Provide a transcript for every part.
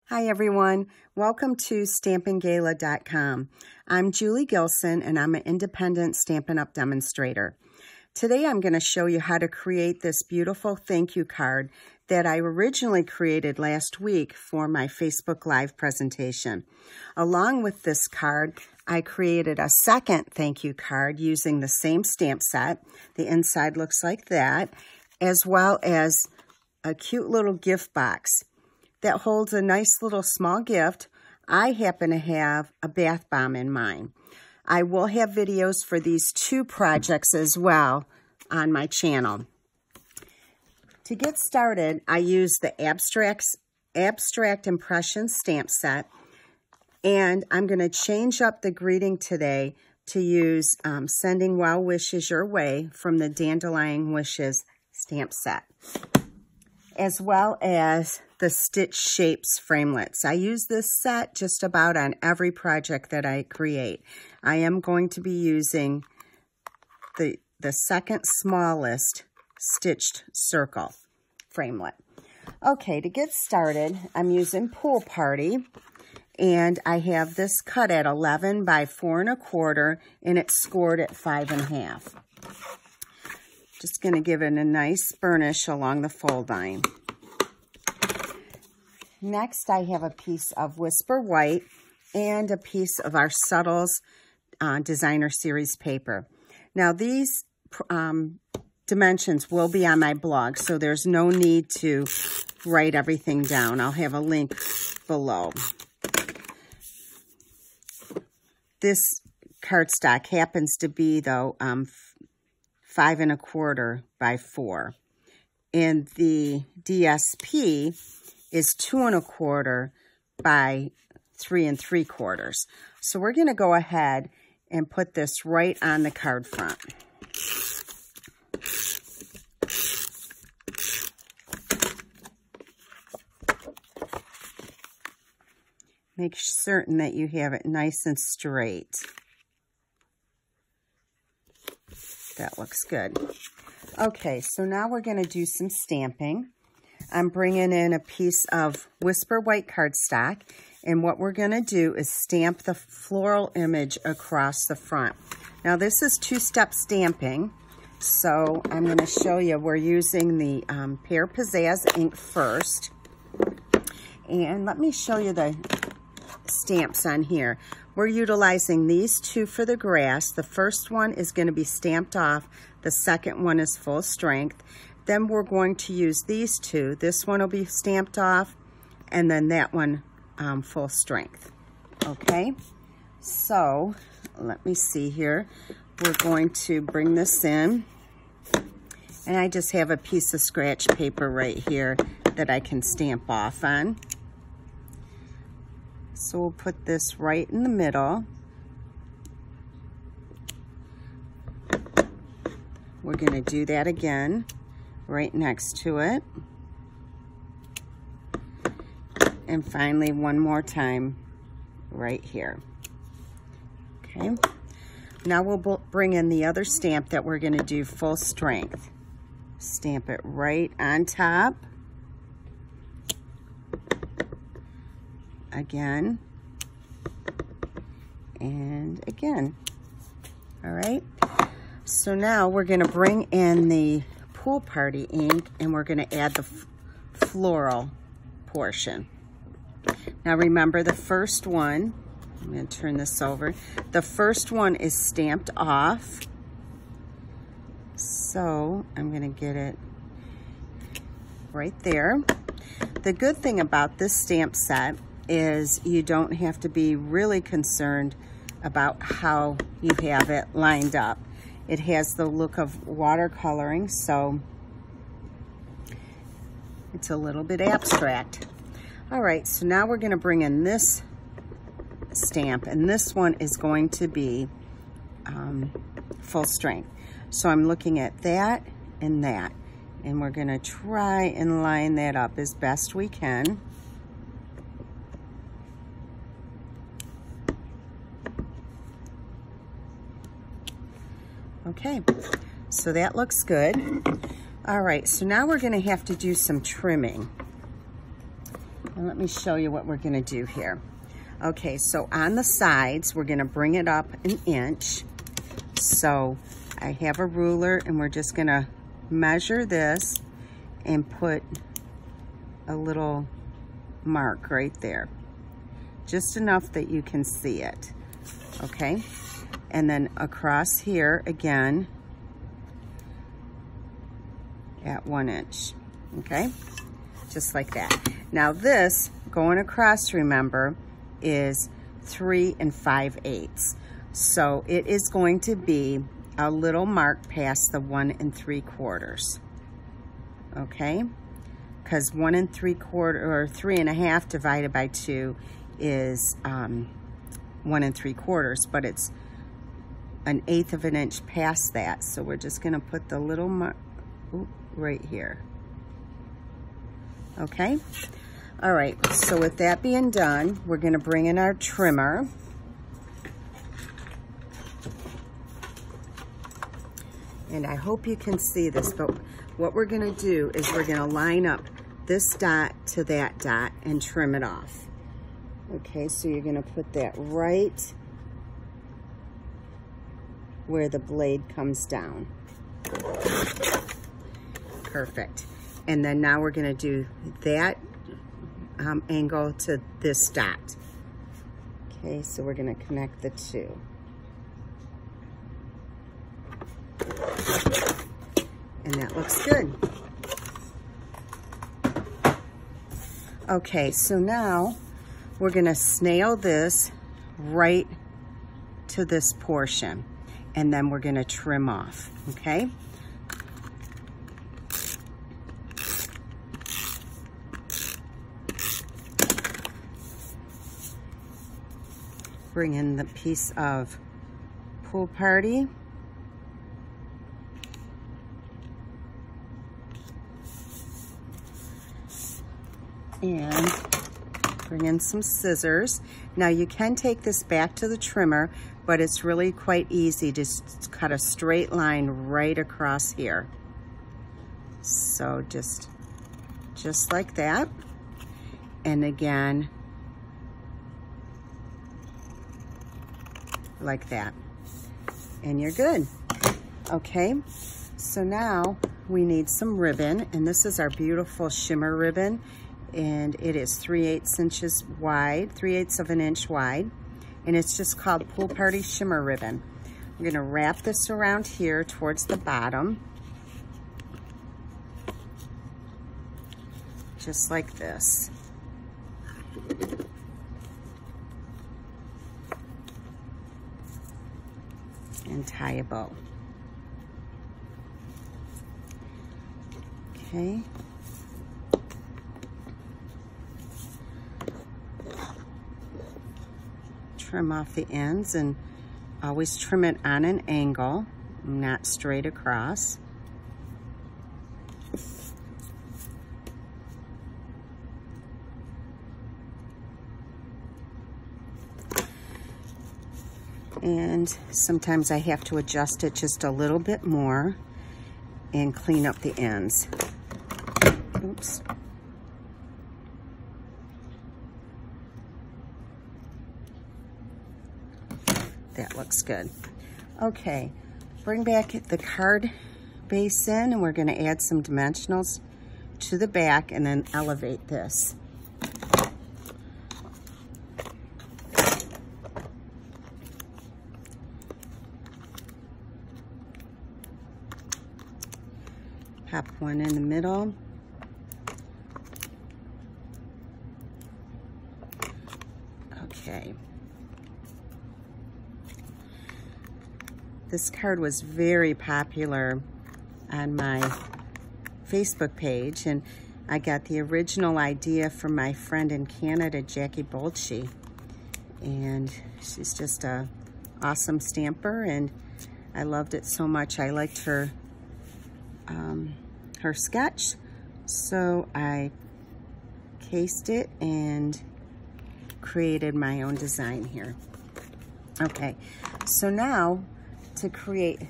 Hi everyone, welcome to StampinGala.com. I'm Julie Gilson and I'm an independent Stampin' Up! Demonstrator. Today I'm going to show you how to create this beautiful thank you card that I originally created last week for my Facebook Live presentation. Along with this card, I created a second thank you card using the same stamp set. The inside looks like that, as well as a cute little gift box that holds a nice little small gift. I happen to have a bath bomb in mine. I will have videos for these two projects as well on my channel. To get started, I use the Abstract Impression stamp set, and I'm going to change up the greeting today to use Sending Well Wishes Your Way from the Dandelion Wishes stamp set, as well as the Stitch Shapes framelits. I use this set just about on every project that I create. I am going to be using the second smallest stitched circle framelit. Okay, to get started, I'm using Pool Party, and I have this cut at 11 by 4 1/4, and it's scored at 5 1/2. Just going to give it a nice burnish along the fold line. Next, I have a piece of Whisper White and a piece of our Subtles Designer Series paper. Now, these dimensions will be on my blog, so there's no need to write everything down. I'll have a link below. This cardstock happens to be, though, 5 1/4 by 4. And the DSP is 2 1/4 by 3 3/4. So we're going to go ahead and put this right on the card front. Make certain that you have it nice and straight. That looks good. Okay, so now we're going to do some stamping. I'm bringing in a piece of Whisper White cardstock, and what we're going to do is stamp the floral image across the front. Now, this is two-step stamping, so I'm going to show you. We're using the Pear Pizzazz ink first, and let me show you the stamps on here. We're utilizing these two for the grass. The first one is going to be stamped off. The second one is full strength. Then we're going to use these two. This one will be stamped off, and then that one full strength. Okay, so let me see here. We're going to bring this in, and I just have a piece of scratch paper right here that I can stamp off on. So we'll put this right in the middle. We're going to do that again right next to it. And finally, one more time right here. Okay. Now we'll bring in the other stamp that we're going to do full strength. Stamp it right on top. Again. And again. All right. So now we're going to bring in the Pool Party ink, and we're going to add the floral portion. Now remember, the first one, I'm going to turn this over. The first one is stamped off. So I'm going to get it right there. The good thing about this stamp set is you don't have to be really concerned about how you have it lined up. It has the look of watercoloring, so it's a little bit abstract. All right, so now we're going to bring in this stamp, and this one is going to be full strength. So I'm looking at that, and we're going to try and line that up as best we can. Okay, so that looks good. All right, so now we're going to have to do some trimming. And let me show you what we're gonna do here. Okay, so on the sides, we're gonna bring it up an inch. So I have a ruler and we're just gonna measure this and put a little mark right there. Just enough that you can see it, okay? And then across here again at 1 inch, okay? Just like that. Now this, going across, remember, is 3 5/8. So it is going to be a little mark past the 1 3/4, okay? Because 1 3/4 or 3 1/2 divided by 2 is 1 3/4, but it's 1/8 of an inch past that. So we're just gonna put the little mark right here, okay? All right, so with that being done, we're gonna bring in our trimmer. And I hope you can see this, but what we're gonna do is we're gonna line up this dot to that dot and trim it off. Okay, so you're gonna put that right where the blade comes down. Perfect. And then now we're gonna do that angle to this dot. Okay, so we're gonna connect the two. And that looks good. Okay, so now we're gonna snail this right to this portion, and then we're gonna trim off, okay? Bring in the piece of Pool Party. And bring in some scissors. Now you can take this back to the trimmer, but it's really quite easy. Just cut a straight line right across here. So just like that. And again, like that. And you're good. Okay, so now we need some ribbon, and this is our beautiful shimmer ribbon. And it is 3/8 inches wide, 3/8 of an inch wide. And it's just called Pool Party Shimmer Ribbon. We're gonna wrap this around here towards the bottom. Just like this. And tie a bow. Okay. Trim off the ends, and always trim it on an angle, not straight across. And sometimes I have to adjust it just a little bit more and clean up the ends. Oops. That looks good. Okay, bring back the card base in, and we're gonna add some dimensionals to the back and then elevate this. Pop one in the middle. Okay. This card was very popular on my Facebook page, and I got the original idea from my friend in Canada, Jackie Bolsche. And she's just a awesome stamper, and I loved it so much. I liked her her sketch, so I cased it and created my own design here. Okay, so now to create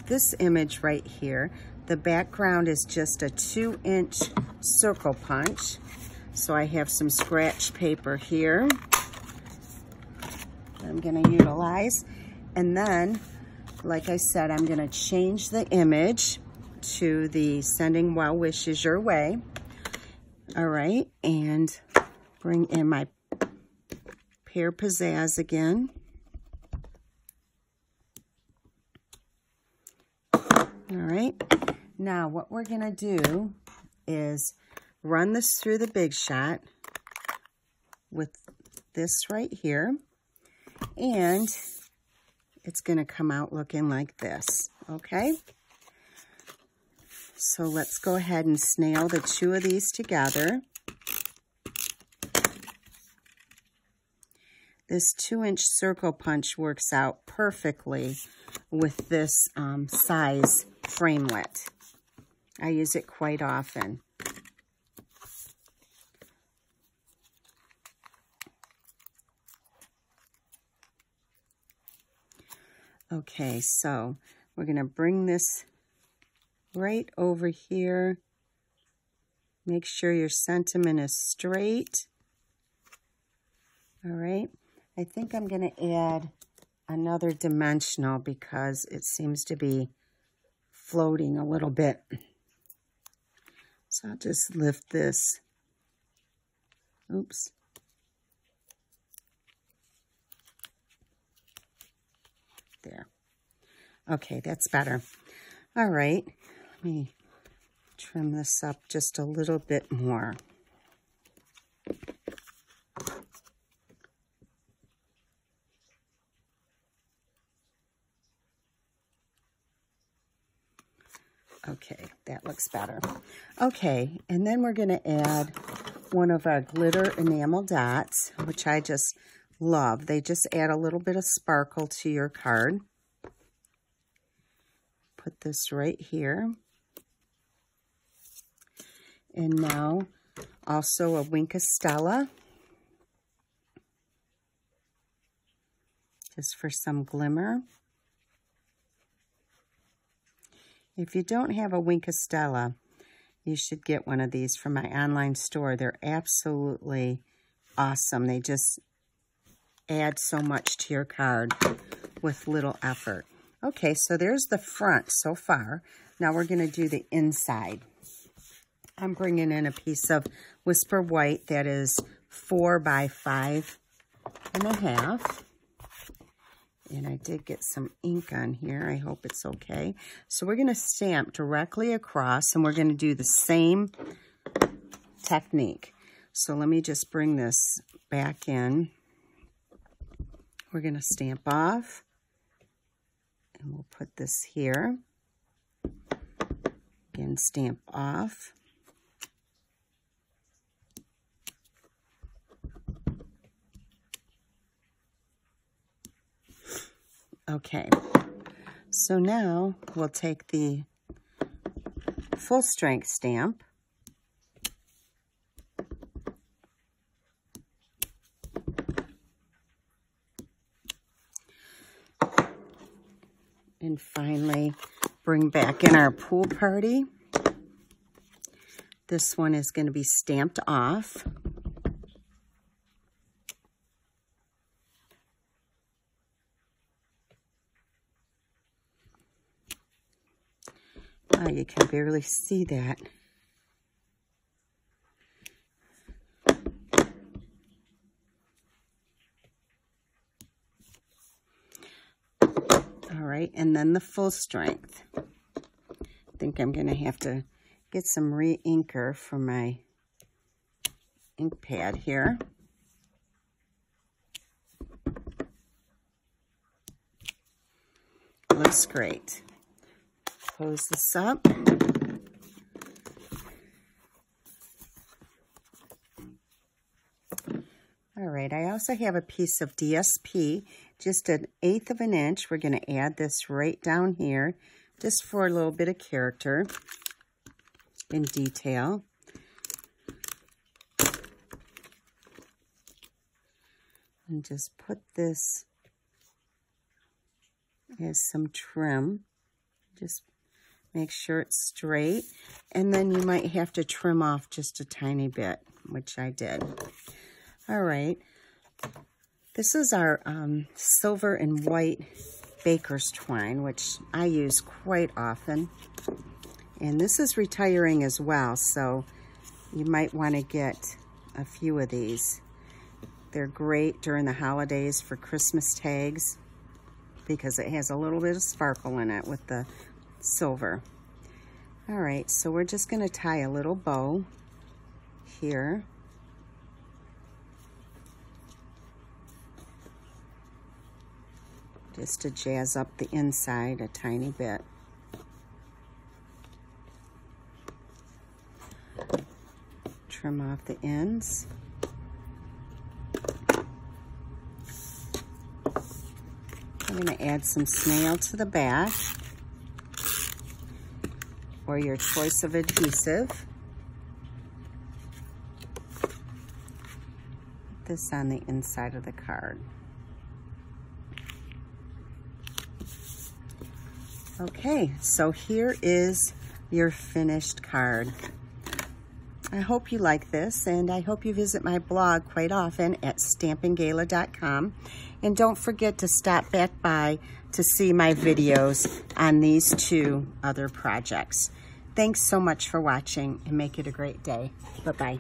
this image right here, the background is just a 2-inch circle punch. So I have some scratch paper here that I'm gonna utilize. And then, like I said, I'm gonna change the image to the sending well wishes your way. All right, and bring in my Pear Pizzazz again. All right, now what we're gonna do is run this through the Big Shot with this right here, and it's gonna come out looking like this, okay? So let's go ahead and snail the two of these together. This 2-inch circle punch works out perfectly with this size framelit. I use it quite often. Okay, so we're gonna bring this right over here. Make sure your sentiment is straight. All right, I think I'm gonna add another dimensional because it seems to be floating a little bit. So I'll just lift this. Oops. There. Okay, that's better. All right, let me trim this up just a little bit more. Okay, that looks better. Okay, and then we're going to add one of our glitter enamel dots, which I just love. They just add a little bit of sparkle to your card. Put this right here. And now also a wink of Stella, just for some glimmer. If you don't have a wink of Stella, you should get one of these from my online store. They're absolutely awesome. They just add so much to your card with little effort. Okay, so there's the front so far. Now we're going to do the inside. I'm bringing in a piece of Whisper White that is 4 by 5.5. And I did get some ink on here. I hope it's okay. So we're going to stamp directly across, and we're going to do the same technique. So let me just bring this back in. We're going to stamp off, and we'll put this here. Again, stamp off. Okay, so now we'll take the full strength stamp and finally bring back in our pool party. This one is going to be stamped off. Oh, you can barely see that. All right, and then the full strength. I think I'm going to have to get some re-inker for my ink pad here. Looks great. Close this up. All right, I also have a piece of DSP, just 1/8 of an inch. We're going to add this right down here, just for a little bit of character and detail. And just put this as some trim. Just make sure it's straight, and then you might have to trim off just a tiny bit, which I did. All right. This is our silver and white baker's twine, which I use quite often. And this is retiring as well, so you might want to get a few of these. They're great during the holidays for Christmas tags because it has a little bit of sparkle in it with the silver. All right, so we're just going to tie a little bow here. Just to jazz up the inside a tiny bit. Trim off the ends. I'm going to add some snail to the back, or your choice of adhesive. Put this on the inside of the card. Okay, so here is your finished card. I hope you like this, and I hope you visit my blog quite often at stampingala.com. And don't forget to stop back by to see my videos on these two other projects. Thanks so much for watching, and make it a great day. Bye-bye.